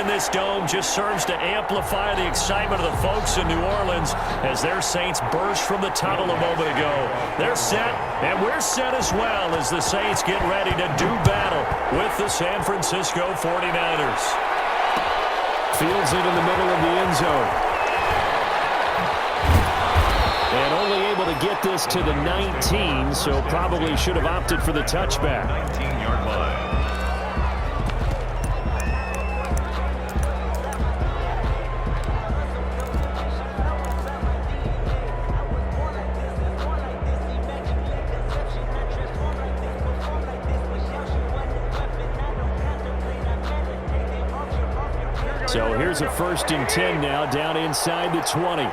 this dome just serves to amplify the excitement of the folks in New Orleans as their Saints burst from the tunnel a moment ago. They're set, and we're set as well as the Saints get ready to do battle with the San Francisco 49ers. Fields it in the middle of the end zone. And only able to get this to the 19, so probably should have opted for the touchback. 19-yard line. So here's a 1st and 10 now, down inside the 20.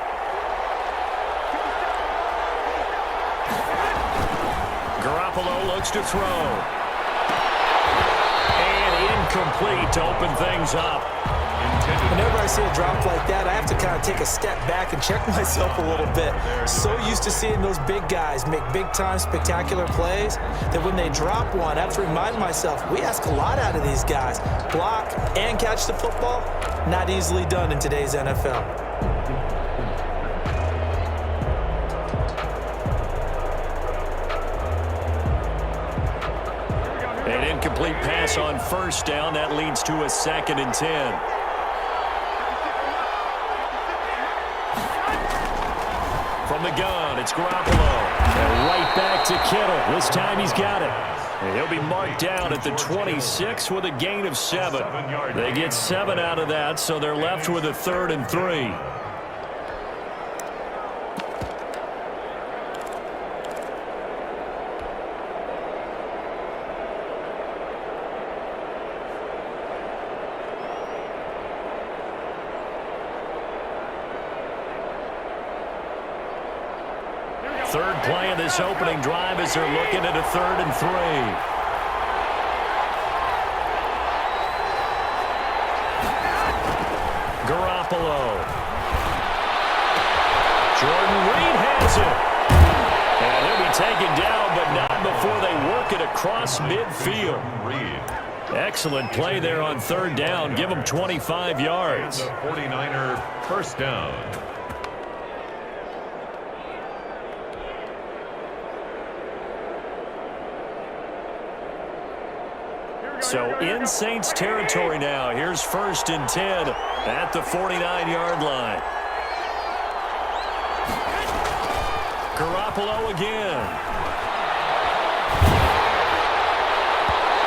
Garoppolo looks to throw. And incomplete to open things up. Whenever I see a drop like that, I have to kind of take a step back and check myself a little bit. So used to seeing those big guys make big-time spectacular plays that when they drop one, I have to remind myself, we ask a lot out of these guys. Block and catch the football, not easily done in today's NFL. An incomplete pass on 1st down. That leads to a 2nd and 10. From the gun, it's Garoppolo. And right back to Kittle. This time he's got it. And he'll be marked down at the 26 with a gain of 7. They get 7 out of that, so they're left with a 3rd and 3. Third play of this opening drive as they're looking at a 3rd and 3. Garoppolo. Jordan Reed has it. And he'll be taken down, but not before they work it across midfield. Excellent play there on 3rd down. Give them 25 yards. The 49er 1st down. So in Saints territory now. Here's 1st and 10 at the 49-yard line. Garoppolo again.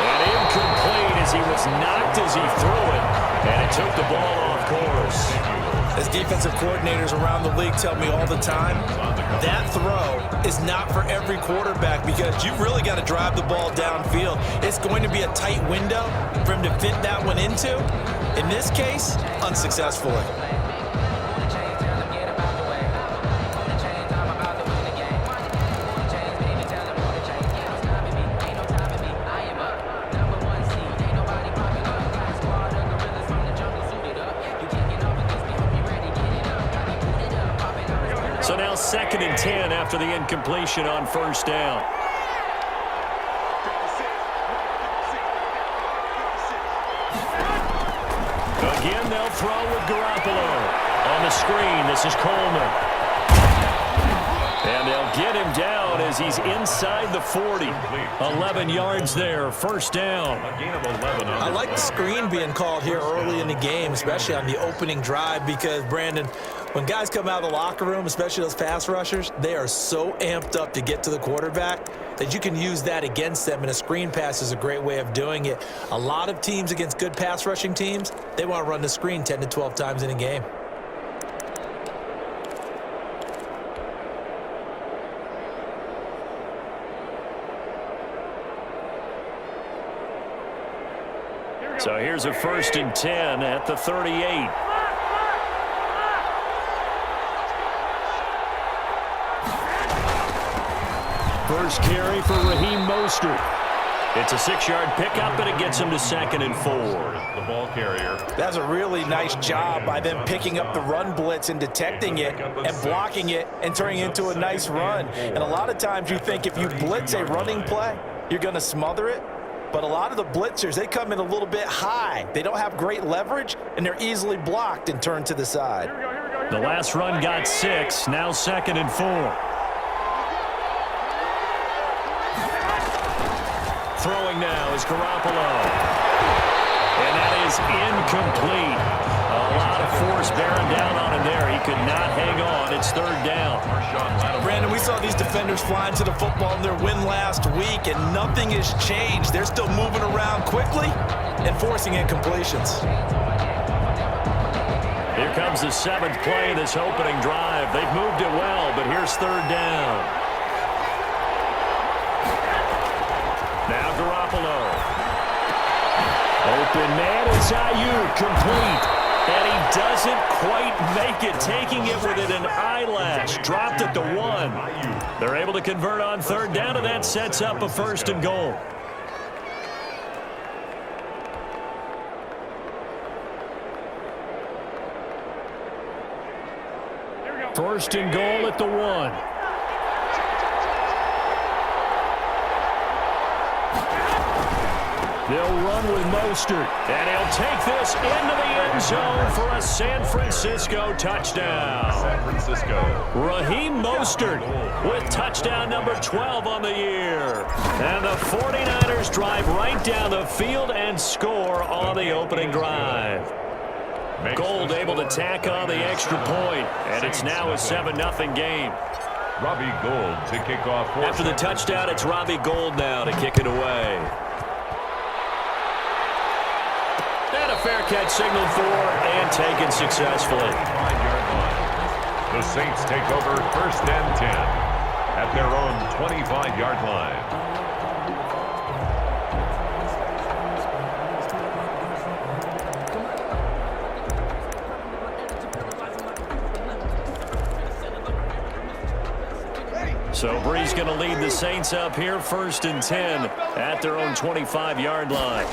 And incomplete as he was knocked as he threw it. And it took the ball off course. As defensive coordinators around the league tell me all the time, that throw is not for every quarterback because you've really got to drive the ball downfield. It's going to be a tight window for him to fit that one into. In this case, unsuccessfully. So now 2nd and 10 after the incompletion on 1st down. Again, they'll throw with Garoppolo. On the screen, this is Coleman. And they'll get him down as he's inside the 40. 11 yards there, 1st down. A gain of 11. I like the screen being called here early in the game, especially on the opening drive, because, Brandon, when guys come out of the locker room, especially those pass rushers, they are so amped up to get to the quarterback that you can use that against them, and a screen pass is a great way of doing it. A lot of teams against good pass rushing teams, they want to run the screen 10 to 12 times in a game. So here's a 1st and 10 at the 38. First carry for Raheem Mostert. It's a 6-yard pickup, and it gets him to 2nd and 4. The ball carrier. That's a really nice job by them picking up the run blitz and detecting it and blocking it and turning it into a nice run. And a lot of times you think if you blitz a running play, you're going to smother it. but a lot of the blitzers, they come in a little bit high. They don't have great leverage, and they're easily blocked and turned to the side. The last run got 6, now 2nd and 4. Throwing now is Garoppolo. And that is incomplete. A lot of force bearing down on him there. He could not hang on. It's 3rd down. Brandon, we saw these defenders flying to the football in their win last week, and nothing has changed. They're still moving around quickly and forcing incompletions. Here comes the 7th play of this opening drive. They've moved it well, but here's 3rd down. Now Garoppolo. Open man, it's Ayuk, complete. And he doesn't quite make it, taking it within an eyelash. Dropped it to 1. They're able to convert on 3rd down, and that sets up a 1st and goal. First and goal at the 1. They'll run with Mostert, and he'll take this into the end zone for a San Francisco touchdown. San Francisco. Raheem Mostert with touchdown number 12 on the year. And the 49ers drive right down the field and score on the opening drive. Gold able to tack on the extra point, and it's now a 7-0 game. Robbie Gould to kick off. After the touchdown, it's Robbie Gould now to kick it away. And a fair catch signaled for and taken successfully. 5-yard line. The Saints take over 1st and 10 at their own 25-yard line. So Brees going to lead the Saints up here, 1st and 10 at their own 25-yard line.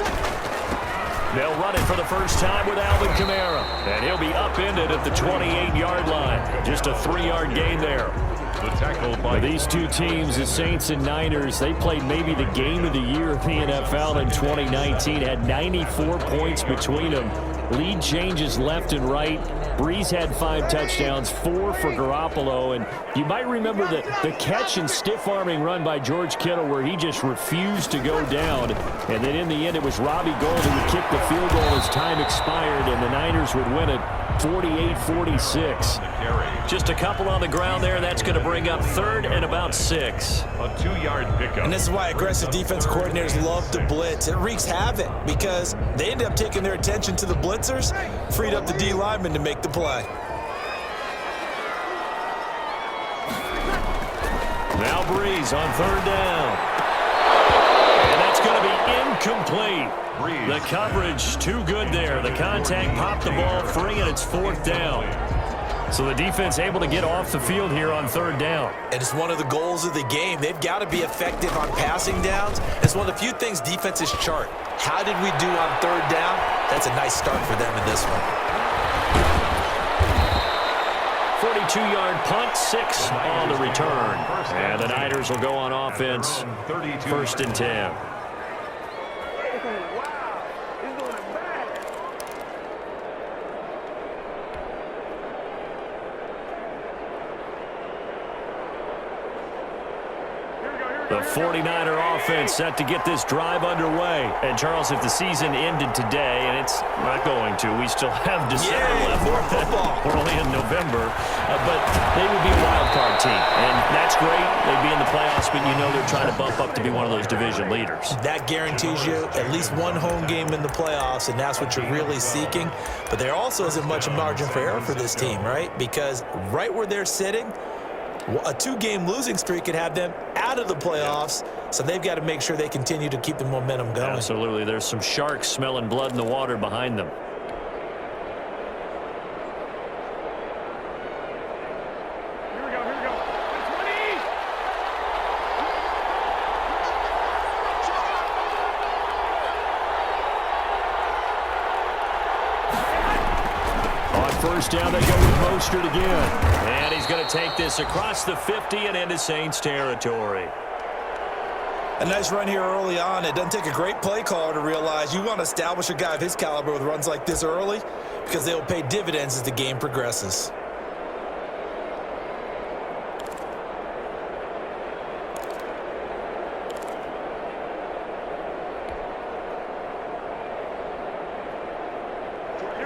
They'll run it for the first time with Alvin Kamara, and he'll be upended at the 28-yard line. Just a 3-yard gain there. The tackle by these two teams, the Saints and Niners, they played maybe the game of the year in the NFL in 2019. Had 94 points between them. Lead changes left and right. Brees had 5 touchdowns, 4 for Garoppolo. And you might remember the catch and stiff-arming run by George Kittle where he just refused to go down. And then in the end, it was Robbie Gould who would kick the field goal as time expired, and the Niners would win it 48-46. Just a couple on the ground there. That's going to bring up 3rd and about 6. A 2-yard pickup. And this is why aggressive defense coordinators love to blitz. It wreaks havoc because they end up taking their attention to the blitzers, freed up the D lineman to make the play. Now Brees on 3rd down. And that's going to be incomplete. The coverage too good there. The contact popped the ball free, and it's 4th down. So the defense able to get off the field here on 3rd down. And it's one of the goals of the game. They've got to be effective on passing downs. It's one of the few things defenses chart. How did we do on 3rd down? That's a nice start for them in this one. 42-yard punt, 6 on the return. And the Niners will go on offense, 1st and 10. The 49er offense set to get this drive underway. And, Charles, if the season ended today, and it's not going to, we still have December left. More football. We're only in November. But they would be a wild card team. And that's great. They'd be in the playoffs, but you know they're trying to bump up to be one of those division leaders. That guarantees you at least one home game in the playoffs, and that's what you're really seeking. But there also isn't much margin for error for this team, right? Because right where they're sitting, a 2-game losing streak could have them out of the playoffs, so they've got to make sure they continue to keep the momentum going. Absolutely. There's some sharks smelling blood in the water behind them. Here we go. 20! On 1st down, they go with Mostert again. And he's going to take this across the 50 and into Saints territory. A nice run here early on. It doesn't take a great play caller to realize you want to establish a guy of his caliber with runs like this early because they will pay dividends as the game progresses.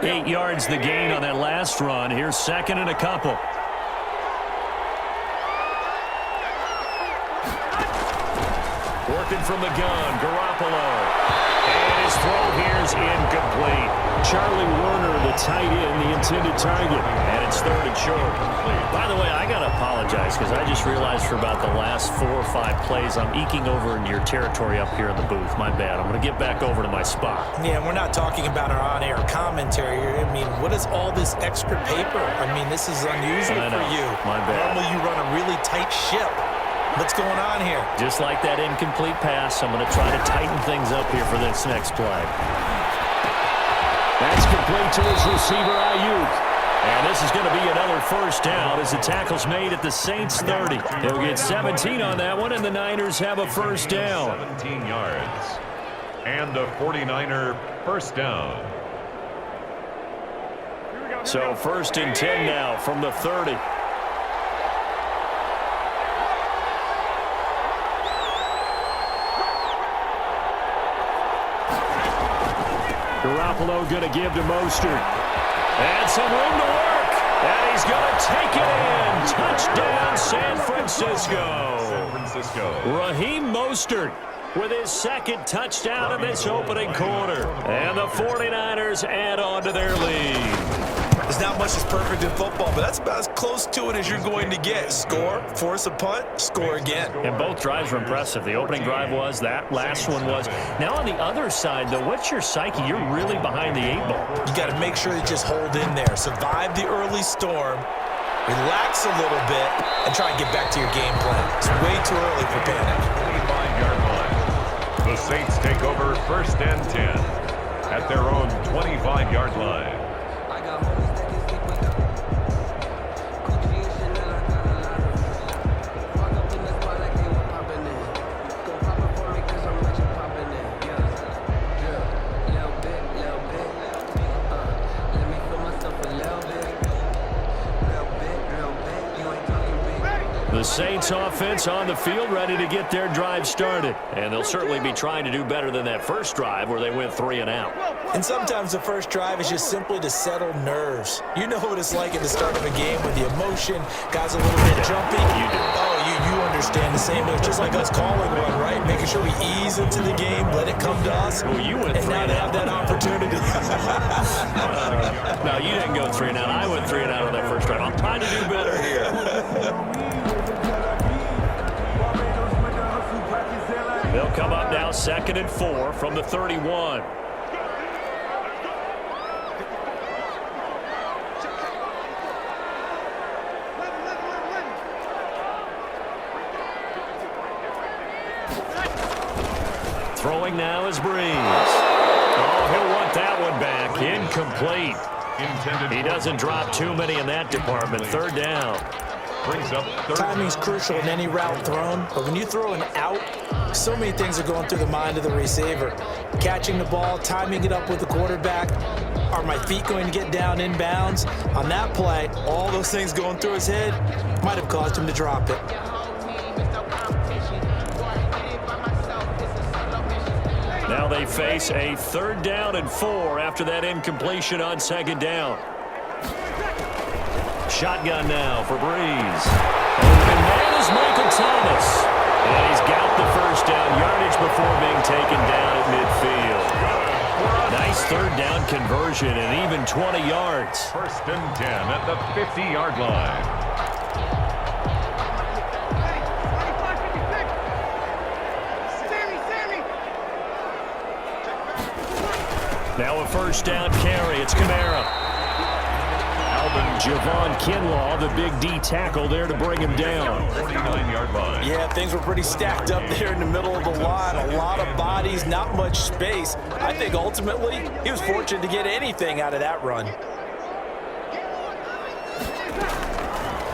Eight yards the gain on that last run. Here's second and a couple. Working from the gun, Garoppolo. And his throw here is incomplete. Charlie Warner, the tight end, the intended target. And it's third and short. By the way, I got to apologize because I just realized for about the last 4 or 5 plays, I'm eking over into your territory up here in the booth. My bad. I'm going to get back over to my spot. Yeah, we're not talking about our on-air commentary here. I mean, what is all this extra paper? I mean, this is unusual for you. My bad. Normally you run a really tight ship. What's going on here? Just like that incomplete pass, I'm going to try to tighten things up here for this next play. That's complete to his receiver, Ayuk. And this is going to be another first down as the tackle's made at the Saints 30. He'll get 17 on that one, and the Niners have a first down. 17 yards. And a 49er first down. So first and 10 now from the 30. Garoppolo going to give to Mostert. And some room to work. And he's going to take it in. Touchdown, San Francisco. San Francisco. Raheem Mostert with his second touchdown in this opening quarter. And the 49ers add on to their lead. There's not much that's perfect in football, but that's about as close to it as you're going to get. Score, force a punt, score again. And both drives were impressive. The opening drive was, that last one was. Now on the other side, though, what's your psyche? You're really behind the 8 ball. You got to make sure you just hold in there. Survive the early storm, relax a little bit, and try and get back to your game plan. It's way too early for panic. 25-yard line. The Saints take over first and 10 at their own 25-yard line. The Saints offense on the field ready to get their drive started. And they'll certainly be trying to do better than that first drive where they went 3 and out. And sometimes the first drive is just simply to settle nerves. You know what it's like at the start of a game with the emotion, guys a little bit jumpy. You do. Oh, you understand the same way. It's just like us calling one, right? Making sure we ease into the game, let it come to us. Well, you went and 3 now and they out. have that opportunity. No, you didn't go 3 and out. I went 3 and out on that first drive. I'm trying to do better here. They'll come up now, 2nd and 4 from the 31. Throwing now is Breeze. Oh, he'll want that one back. Incomplete. He doesn't drop too many in that department. 3rd down. Brings up Timing's crucial in any route thrown, but when you throw an out, so many things are going through the mind of the receiver. Catching the ball, timing it up with the quarterback. Are my feet going to get down inbounds? On that play, all those things going through his head might have caused him to drop it. Now they face a 3rd down and 4 after that incompletion on 2nd down. Shotgun now for Breeze. Open man is Michael Thomas. And he's got the first down yardage before being taken down at midfield. Nice 3rd down conversion and even 20 yards. 1st and 10 at the 50-yard line. Now a 1st down carry. It's Kamara. Javon Kinlaw, the big D tackle there to bring him down. 49-yard line. Yeah, things were pretty stacked up there in the middle of the line. A lot of bodies, not much space. I think ultimately he was fortunate to get anything out of that run.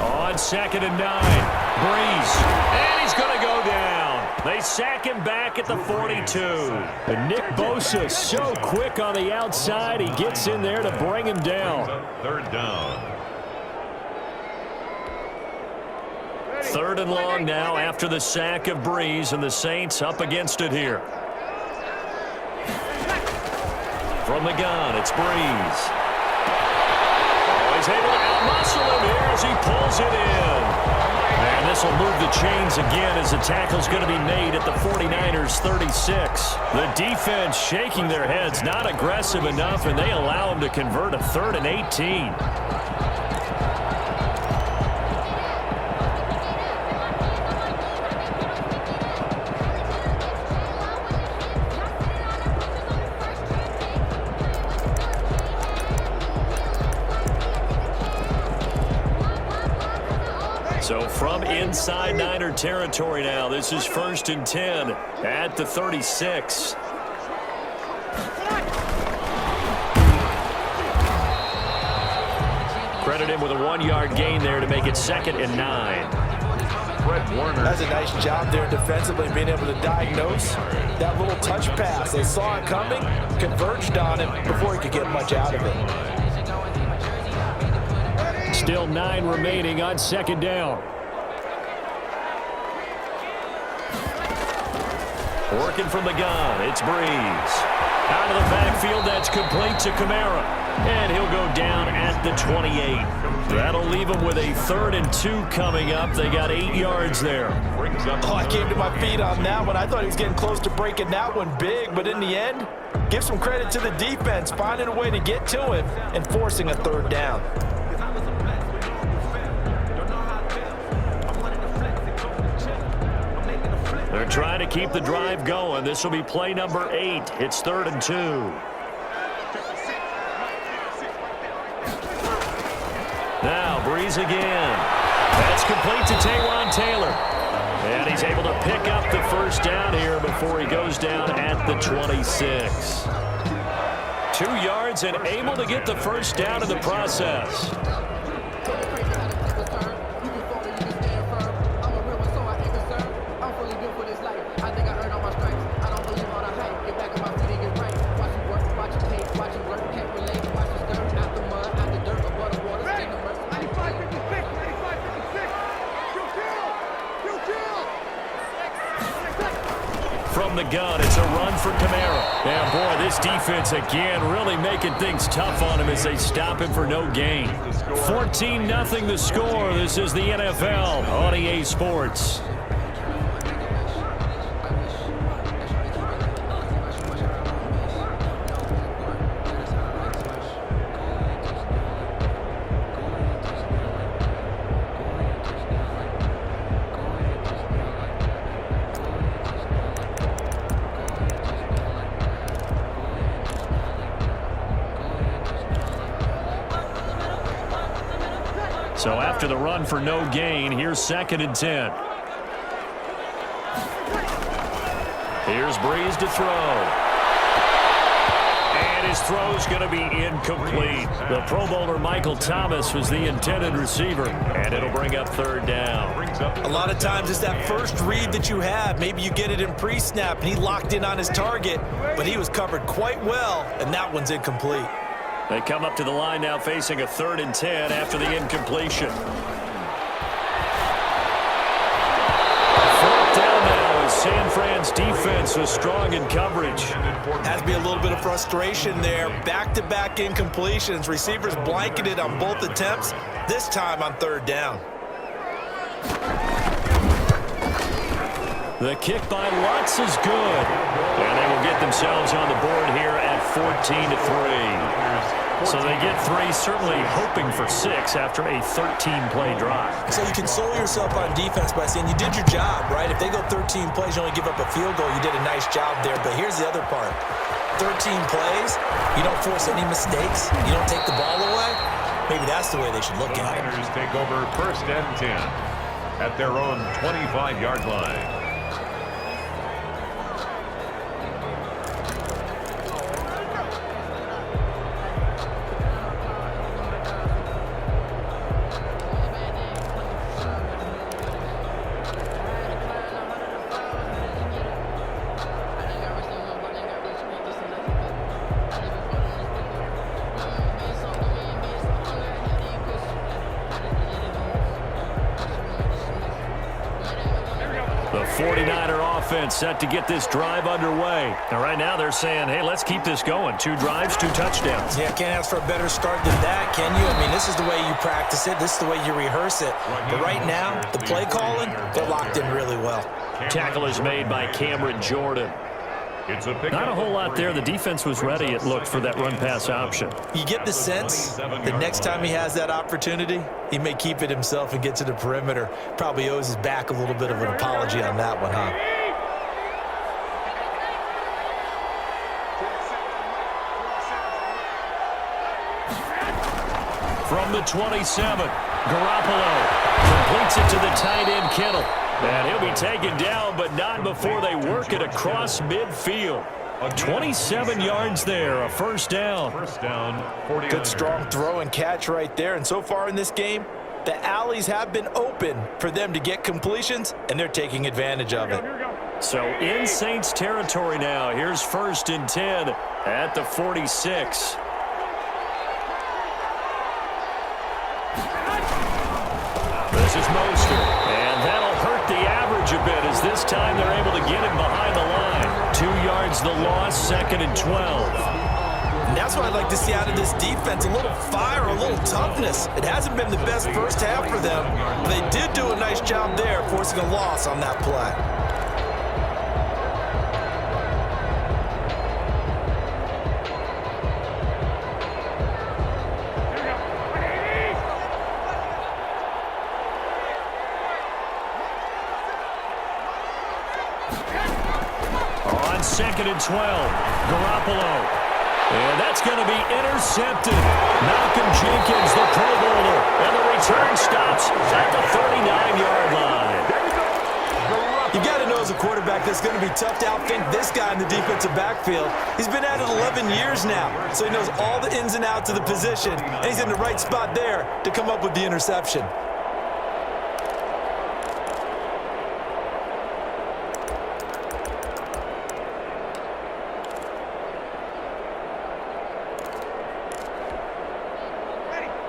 On 2nd and 9, Breeze. And he's going to go down. They sack him back at the 42. And Nick Bosa so quick on the outside. He gets in there to bring him down. Third down. Third and long now after the sack of Breeze, and the Saints up against it here. From the gun, it's Breeze. Oh, he's able to out-muscle him here as he pulls it in. And this will move the chains again as the tackle's going to be made at the 49ers 36. The defense shaking their heads, not aggressive enough, and they allow him to convert a 3rd and 18. So from inside Niner territory now, this is 1st and 10 at the 36. Credit him with a 1-yard gain there to make it 2nd and 9. Fred Warner. That's a nice job there defensively, being able to diagnose that little touch pass. They saw it coming, converged on it before he could get much out of it. Still 9 remaining on 2nd down. Working from the gun, it's Breeze. Out of the backfield, that's complete to Kamara. And he'll go down at the 28. That'll leave him with a 3rd and 2 coming up. They got 8 yards there. Oh, I came to my feet on that one. I thought he was getting close to breaking that one big, but in the end, give some credit to the defense, finding a way to get to him and forcing a 3rd down. They're trying to keep the drive going. This will be play number 8. It's 3rd and 2. Now Breeze again. That's complete to Taywan Taylor. And he's able to pick up the 1st down here before he goes down at the 26. 2 yards and able to get the 1st down in the process. From the gun, it's a run for Kamara. And boy, this defense again really making things tough on him as they stop him for no gain. 14-0 the score. This is the NFL on EA Sports. So after the run for no gain, here's 2nd and 10. Here's Breeze to throw. And his throw's going to be incomplete. The Pro Bowler Michael Thomas was the intended receiver, and it'll bring up 3rd down. A lot of times it's that first read that you have. Maybe you get it in pre-snap, and he locked in on his target, but he was covered quite well, and that one's incomplete. They come up to the line now facing a 3rd and 10 after the incompletion. 4th down now as San Fran's defense was strong in coverage. Has to be a little bit of frustration there. Back-to-back incompletions. Receivers blanketed on both attempts, this time on 3rd down. The kick by Lutz is good. And they will get themselves on the board here at 14-3. So they get 3, certainly hoping for 6 after a 13-play drive. So you console yourself on defense by saying you did your job, right? If they go 13 plays, you only give up a field goal, you did a nice job there. But here's the other part. 13 plays, you don't force any mistakes, you don't take the ball away. Maybe that's the way they should look at it. The Niners take over 1st and 10 at their own 25-yard line. offense set to get this drive underway. And right now they're saying, hey, let's keep this going. 2 drives, 2 touchdowns. Yeah, can't ask for a better start than that, can you? I mean, this is the way you practice it. This is the way you rehearse it. But right now, the play calling, they're locked in really well. Tackle is made by Cameron Jordan. Not a whole lot there. The defense was ready, it looked, for that run-pass option. You get the sense that next time he has that opportunity, he may keep it himself and get to the perimeter. Probably owes his back a little bit of an apology on that one, huh? From the 27, Garoppolo completes it to the tight end, Kittle. And he'll be taken down, but not before they work it across midfield. 27 yards there, a first down. Good strong throw and catch right there. And so far in this game, the alleys have been open for them to get completions, and they're taking advantage of it. So in Saints territory now. Here's 1st and 10 at the 46. This is Mostert, and that'll hurt the average a bit as this time they're able to get him behind the line. 2 yards the loss, 2nd and 12. And that's what I'd like to see out of this defense, a little fire, a little toughness. It hasn't been the best first half for them. They did do a nice job there, forcing a loss on that play. On 2nd and 12, Garoppolo. And that's going to be intercepted. Malcolm Jenkins, the Pro Bowler. And the return stops at the 39-yard line. You got to know as a quarterback that's going to be tough to outthink this guy in the defensive backfield. He's been at it 11 years now, so he knows all the ins and outs of the position, and he's in the right spot there to come up with the interception.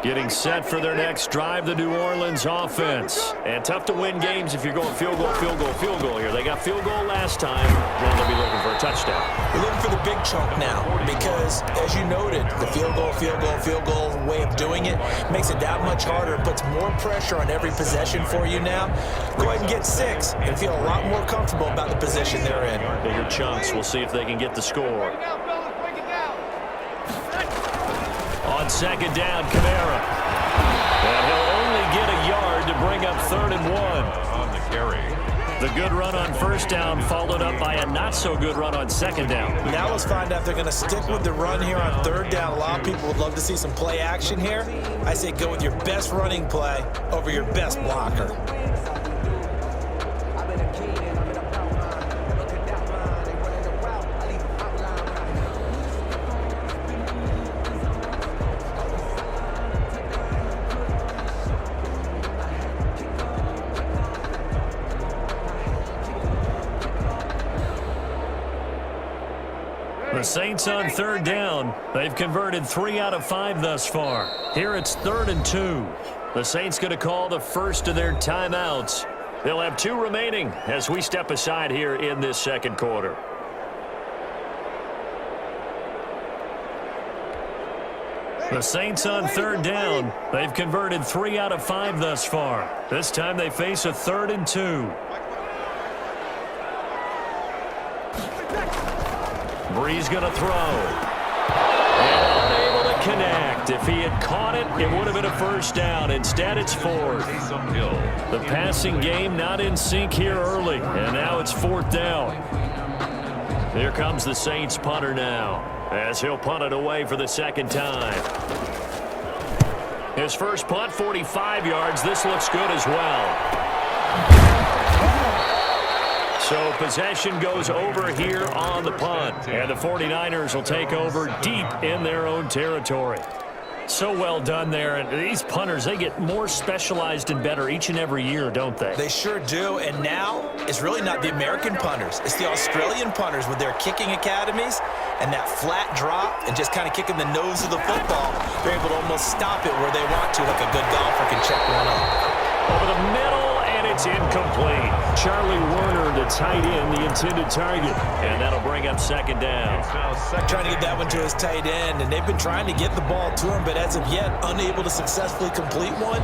Getting set for their next drive, the New Orleans offense. And tough to win games if you're going field goal, field goal, field goal here. They got field goal last time. Then they'll be looking for a touchdown. They're looking for the big chunk now because, as you noted, the field goal way of doing it makes it that much harder, puts more pressure on every possession for you now. Go ahead and get 6 and feel a lot more comfortable about the position they're in. Bigger chunks. We'll see if they can get the score. On 2nd down, Kamara. And he'll only get a yard to bring up 3rd and 1. On the carry. The good run on 1st down followed up by a not-so-good run on 2nd down. Now let's find out if they're going to stick with the run here on 3rd down. A lot of people would love to see some play action here. I say go with your best running play over your best blocker. The Saints on 3rd down. They've converted 3 out of 5 thus far. Here it's 3rd and 2. The Saints going to call the first of their timeouts. They'll have 2 remaining as we step aside here in this 2nd quarter. The Saints on 3rd down. They've converted 3 out of 5 thus far. This time they face a 3rd and 2. Breeze going to throw. And unable to connect. If he had caught it, it would have been a first down. Instead, it's 4th. The passing game not in sync here early. And now it's 4th down. Here comes the Saints punter now, as he'll punt it away for the 2nd time. His first punt, 45 yards. This looks good as well. So possession goes over here on the punt. And the 49ers will take over deep in their own territory. So well done there. And these punters, they get more specialized and better each and every year, don't they? They sure do. And now it's really not the American punters. It's the Australian punters with their kicking academies and that flat drop and just kind of kicking the nose of the football. They're able to almost stop it where they want to, like a good golfer can check one up. Over the middle, and It's incomplete. Charlie Werner, the tight end, the intended target. And that'll bring up second down. Trying to get that one to his tight end, and they've been trying to get the ball to him, but as of yet, unable to successfully complete one.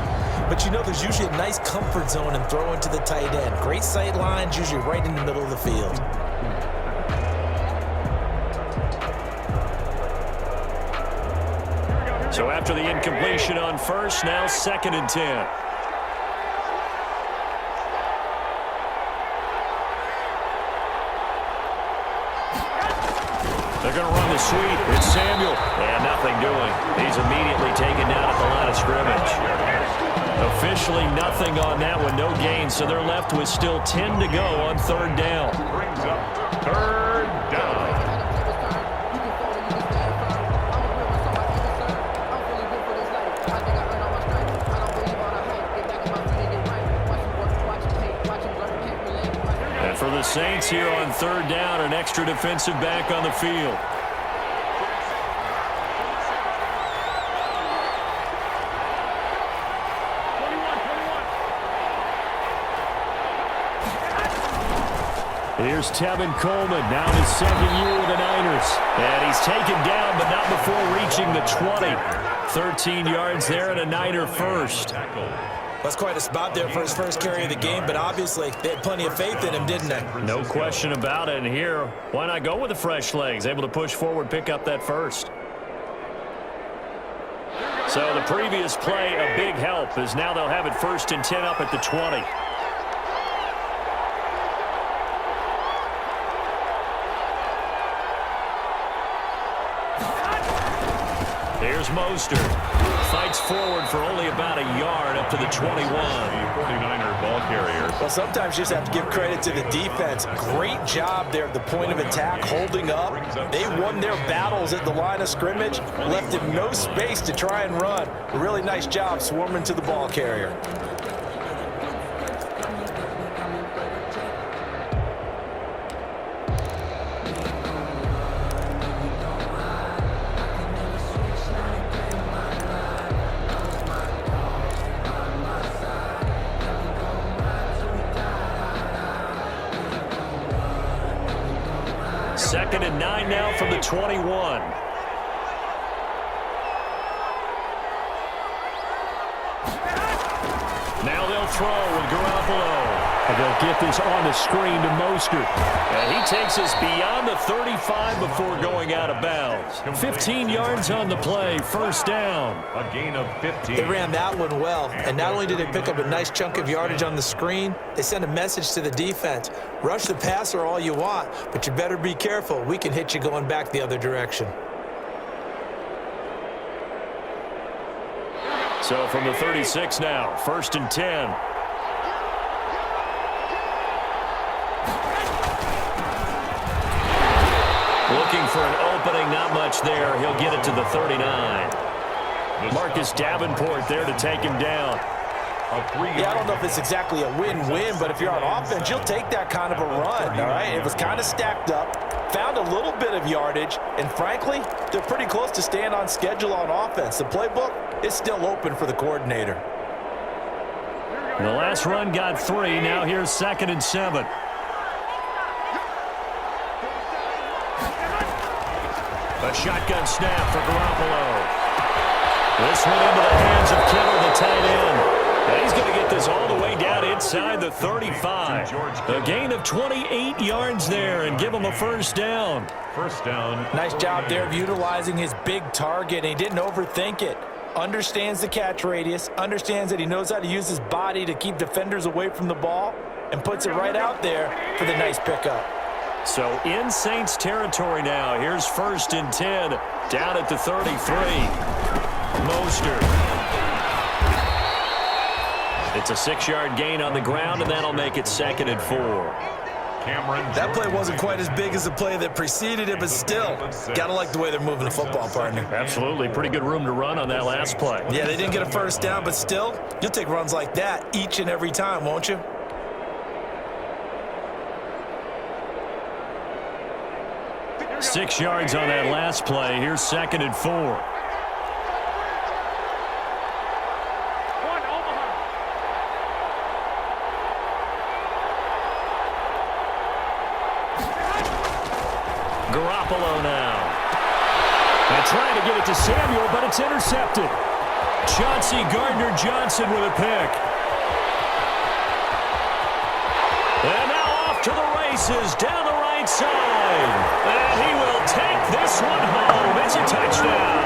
But you know, there's usually a nice comfort zone in throwing to the tight end. Great sight lines, usually right in the middle of the field. So after the incompletion on first, now 2nd and 10. They're going to run the sweep. It's Samuel. And nothing doing. He's immediately taken down at the line of scrimmage. Officially nothing on that one. No gain. So they're left with still 10 to go on 3rd down. Brings up 3rd down. And for the Saints here on 3rd down, an extra defensive back on the field. Here's Tevin Coleman, now in his 2nd year with the Niners. And he's taken down, but not before reaching the 20. 13 yards there and a Niner first. That's quite a spot there for his first carry of the game, but obviously they had plenty of faith in him, didn't they? No question about it. And here, why not go with the fresh legs? Able to push forward, pick up that first. So the previous play, a big help, as now they'll have it 1st and 10 up at the 20. Here's Mostert. Fights forward for only about a yard up to the 21. 49er ball carrier. Well, sometimes you just have to give credit to the defense. Great job there at the point of attack, holding up. They won their battles at the line of scrimmage, left him no space to try and run. A really nice job swarming to the ball carrier. Second and 9 now from the 21. Now they'll throw with Garoppolo. And they'll get this on the screen to Mostert. And he takes us beyond the 35 before going out of bounds. 15 yards on the play, 1st down. A gain of 15. They ran that one well, and not only did they pick up a nice chunk of yardage on the screen, they sent a message to the defense. Rush the passer all you want, but you better be careful. We can hit you going back the other direction. So from the 36 now, 1st and 10. Looking for an opening, not much there. He'll get it to the 39. Marcus Davenport there to take him down. Yeah, I don't know if it's exactly a win-win, but if you're on offense, you'll take that kind of a run, all right? It was kind of stacked up, found a little bit of yardage, and frankly, they're pretty close to staying on schedule on offense. The playbook is still open for the coordinator. The last run got 3. Now here's 2nd and 7. A shotgun snap for Garoppolo. This one into the hands of Kittle, the tight end. And he's going to get this all the way down inside the 35. A gain of 28 yards there and give him a 1st down. 1st down. Nice job there of utilizing his big target. He didn't overthink it. Understands the catch radius, understands that he knows how to use his body to keep defenders away from the ball, and puts it right out there for the nice pickup. So in Saints territory now. Here's 1st and 10 down at the 33. Mostert. It's a 6-yard gain on the ground, and that'll make it 2nd and 4. That play wasn't quite as big as the play that preceded it, but still, gotta like the way they're moving the football, partner. Absolutely. Pretty good room to run on that last play. Yeah, they didn't get a 1st down, but still, you'll take runs like that each and every time, won't you? Six yards on that last play. Here's 2nd and 4. Garoppolo now. And trying to get it to Samuel, but it's intercepted. Chauncey Gardner-Johnson with a pick. And now off to the races down the right side. And he will take this one home. It's a touchdown.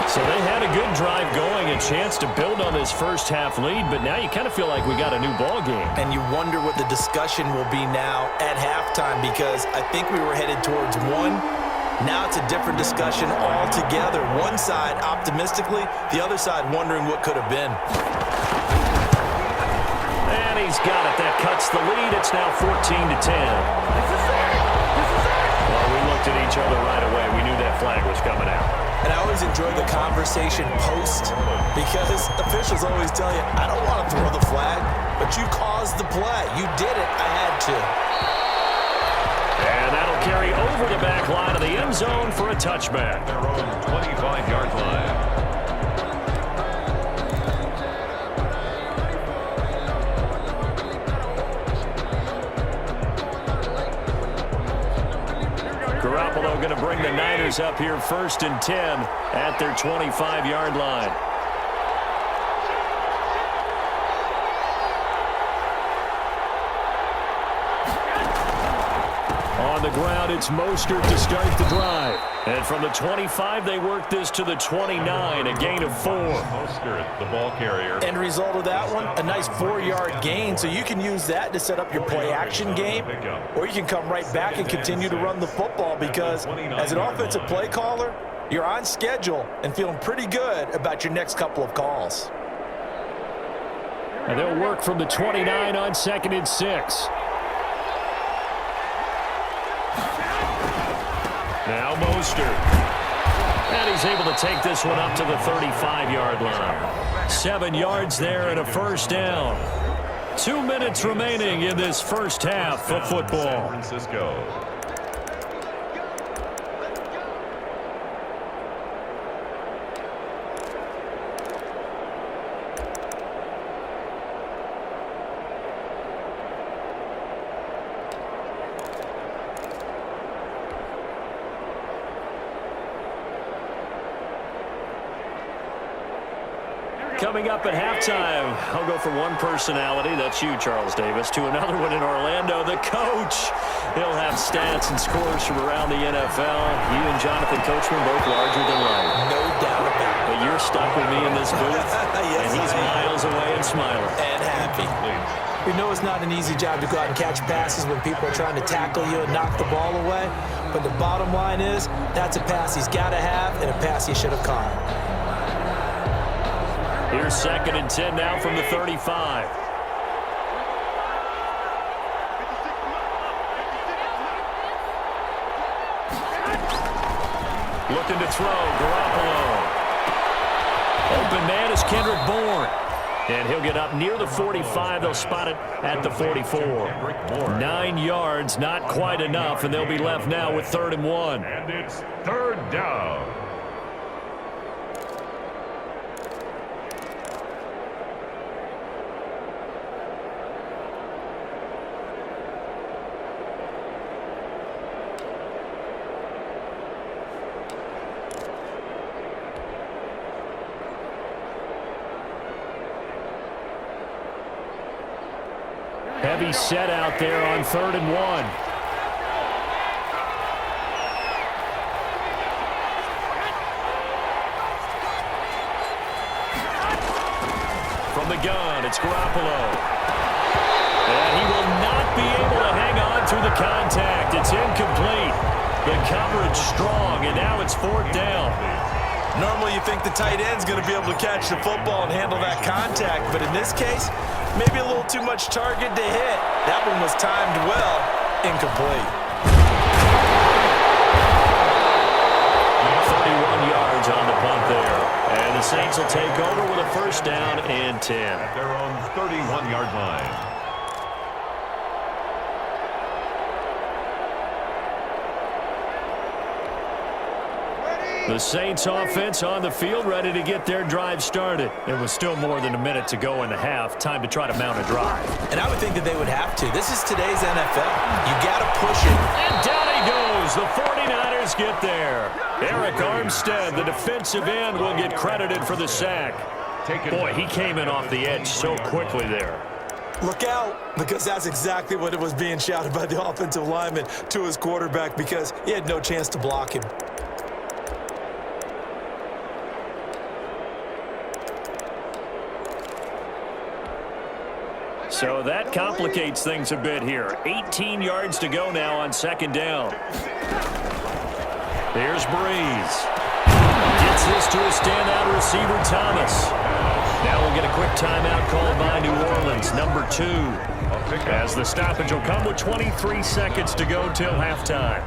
So they had a good drive going, a chance to build on this first half lead, but now you kind of feel like we got a new ball game. And you wonder what the discussion will be now at halftime, because I think we were headed towards one. Now it's a different discussion altogether. One side optimistically, the other side wondering what could have been. And he's got it. That cuts the lead. It's now 14-10. Well, we looked at each other right away. We knew that flag was coming out. And I always enjoy the conversation post, because officials always tell you, I don't want to throw the flag, but you caused the play. You did it. I had to. And that'll carry over the back line of the end zone for a touchback. Their own 25-yard line. Garoppolo going to bring the Niners up here 1st and 10 at their 25-yard line. On the ground, it's Mostert to start the drive. And from the 25, they work this to the 29, a gain of 4. Mostert, the ball carrier. End result of that one, a nice 4-yard gain, so you can use that to set up your play-action game, or you can come right back and continue to run the football, because as an offensive play caller, you're on schedule and feeling pretty good about your next couple of calls. And they'll work from the 29 on 2nd and 6. Now Mostert. And he's able to take this one up to the 35-yard line. 7 yards there and a first down. 2 minutes remaining in this first half of football. San Francisco. Coming up at halftime, I'll go from one personality, that's you, Charles Davis, to another one in Orlando, the coach. He'll have stats and scores from around the NFL. You and Jonathan Coachman both larger than life. No doubt about it. But you're stuck with me in this booth, Yes, and he's miles away and smiling. And happy. We know it's not an easy job to go out and catch passes when people are trying to tackle you and knock the ball away. But the bottom line is, that's a pass he's got to have and a pass he should have caught. Here's 2nd and 10 now from the 35. Looking to throw, Garoppolo. Open man is Kendrick Bourne. And he'll get up near the 45. They'll spot it at the 44. 9 yards, not quite enough, and they'll be left now with 3rd and 1. And it's 3rd down. Heavy set out there on 3rd and 1. From the gun, it's Garoppolo. And he will not be able to hang on through the contact. It's incomplete. The coverage strong, and now it's 4th down. Normally you think the tight end's going to be able to catch the football and handle that contact, but in this case, maybe a little too much target to hit. That one was timed well, incomplete. 31 yards on the punt there. And the Saints will take over with a first down and 10. At their own 31-yard line. The Saints offense on the field, ready to get their drive started. There was still more than a minute to go in the half. Time to try to mount a drive. And I would think that they would have to. This is today's NFL. You got to push it. And down he goes. goes. The 49ers get there. Eric Armstead, the defensive end, will get credited for the sack. Boy, he came in off the edge so quickly there. Look out, because that's exactly what it was being shouted by the offensive lineman to his quarterback, because he had no chance to block him. So that complicates things a bit here. 18 yards to go now on second down. Here's Breeze. Gets this to a standout receiver, Thomas. Now we'll get a quick timeout called by New Orleans, number 2. As the stoppage will come with 23 seconds to go till halftime.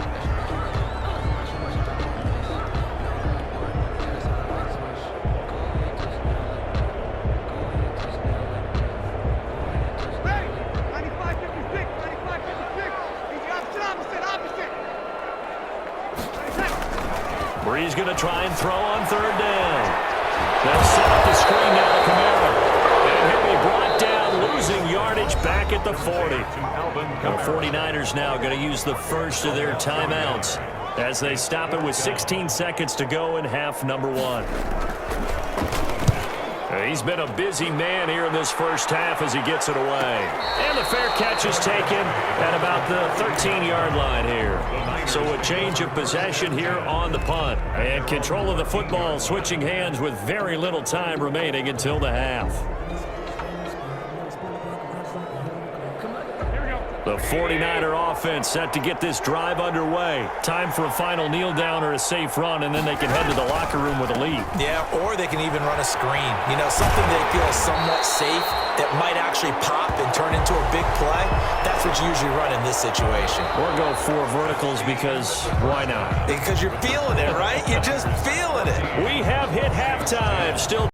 Breeze going to try and throw on third down. They'll set up the screen now to Kamara. And he'll be brought down, losing yardage back at the 40. The 49ers now going to use the first of their timeouts as they stop it with 16 seconds to go in half number 1. He's been a busy man here in this first half as he gets it away. And the fair catch is taken at about the 13-yard line here. So a change of possession here on the punt. And control of the football switching hands with very little time remaining until the half. The 49er offense set to get this drive underway. Time for a final kneel down or a safe run, and then they can head to the locker room with a lead. Yeah, or they can even run a screen. You know, something they feel somewhat safe that might actually pop and turn into a big play. That's what you usually run in this situation. Or go 4 verticals because why not? Because you're feeling it, right? You're just feeling it. We have hit halftime. Still